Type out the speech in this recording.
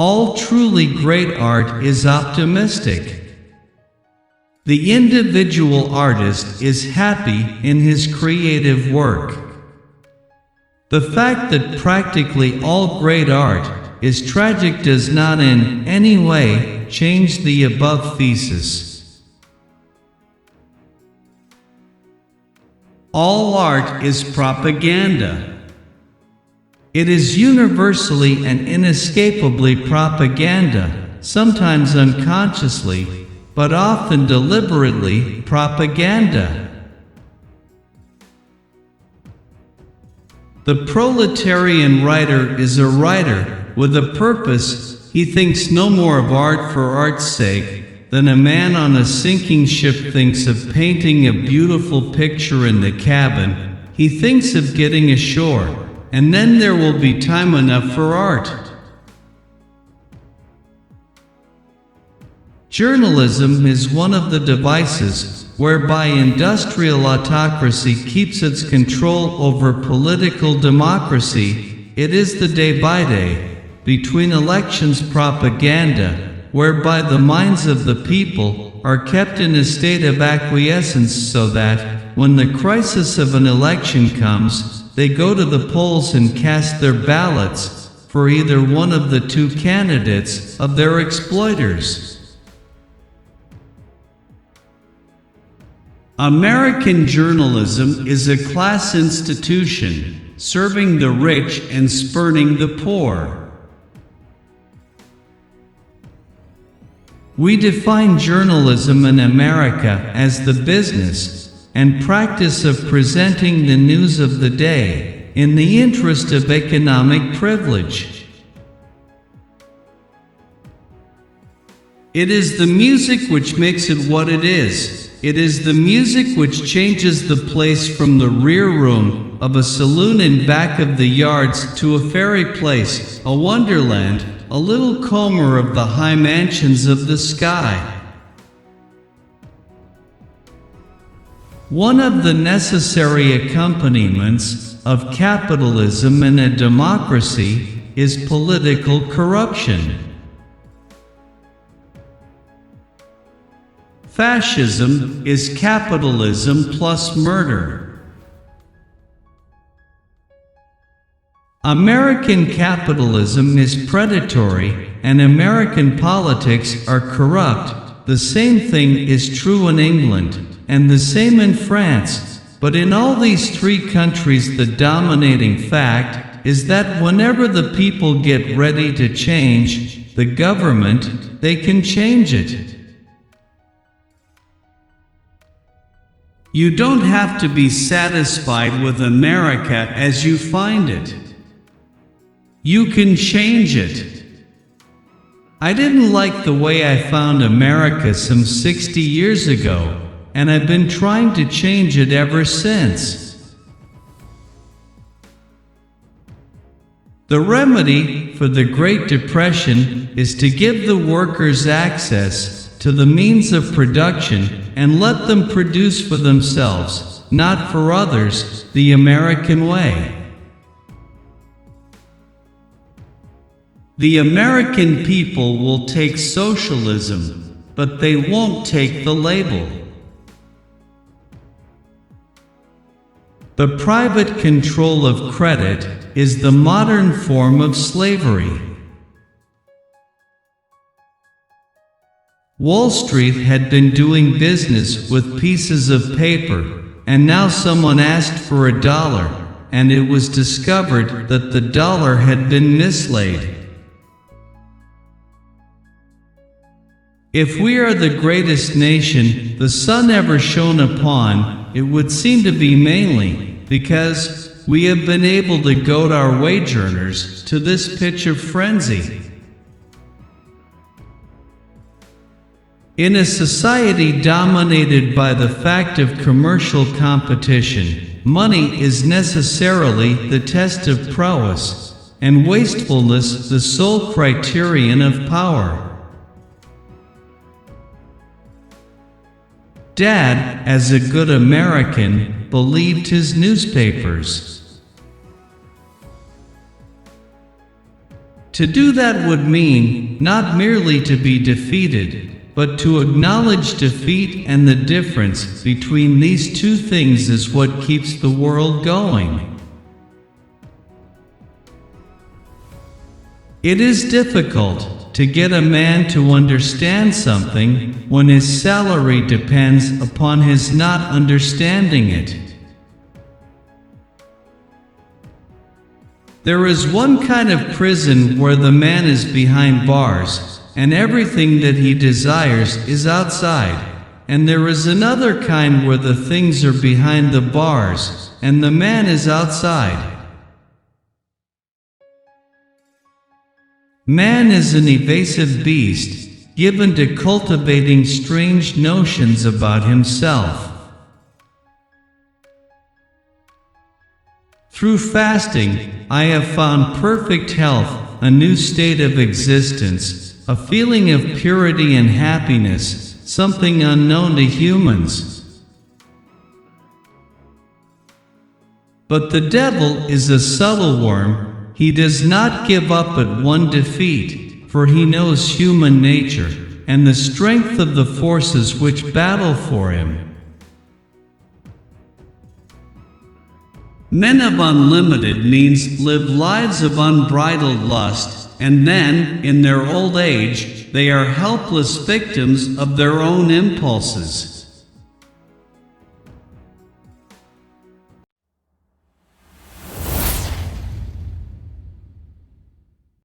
All truly great art is optimistic. The individual artist is happy in his creative work. The fact that practically all great art is tragic does not in any way change the above thesis. All art is propaganda. It is universally and inescapably propaganda, sometimes unconsciously, but often deliberately propaganda. The proletarian writer is a writer with a purpose. He thinks no more of art for art's sake than a man on a sinking ship thinks of painting a beautiful picture in the cabin. He thinks of getting ashore, and then there will be time enough for art. Journalism is one of the devices whereby industrial autocracy keeps its control over political democracy. It is the day-by-day, between elections propaganda, whereby the minds of the people are kept in a state of acquiescence so that, when the crisis of an election comes, they go to the polls and cast their ballots for either one of the two candidates of their exploiters. American journalism is a class institution, serving the rich and spurning the poor. We define journalism in America as the business and practice of presenting the news of the day in the interest of economic privilege. It is the music which makes it what it is. It is the music which changes the place from the rear room of a saloon in back of the yards to a fairy place, a wonderland, a little Comer of the high mansions of the sky. One of the necessary accompaniments of capitalism in a democracy is political corruption. Fascism is capitalism plus murder. American capitalism is predatory, and American politics are corrupt. The same thing is true in England, and the same in France, but in all these three countries the dominating fact is that whenever the people get ready to change the government, they can change it. You don't have to be satisfied with America as you find it. You can change it. I didn't like the way I found America some 60 years ago, and I've been trying to change it ever since. The remedy for the Great Depression is to give the workers access to the means of production and let them produce for themselves, not for others, the American way. The American people will take socialism, but they won't take the label. The private control of credit is the modern form of slavery. Wall Street had been doing business with pieces of paper, and now someone asked for $1, and it was discovered that the dollar had been mislaid. If we are the greatest nation the sun ever shone upon, it would seem to be mainly because we have been able to goad our wage earners to this pitch of frenzy. In a society dominated by the fact of commercial competition, money is necessarily the test of prowess, and wastefulness the sole criterion of power. Dad, as a good American, believed his newspapers. To do that would mean, not merely to be defeated, but to acknowledge defeat, and the difference between these two things is what keeps the world going. It is difficult to get a man to understand something when his salary depends upon his not understanding it. There is one kind of prison where the man is behind bars, and everything that he desires is outside, and there is another kind where the things are behind the bars, and the man is outside. Man is an evasive beast, given to cultivating strange notions about himself. Through fasting, I have found perfect health, a new state of existence, a feeling of purity and happiness, something unknown to humans. But the devil is a subtle worm. He does not give up at one defeat, for he knows human nature, and the strength of the forces which battle for him. Men of unlimited means live lives of unbridled lust, and then, in their old age, they are helpless victims of their own impulses.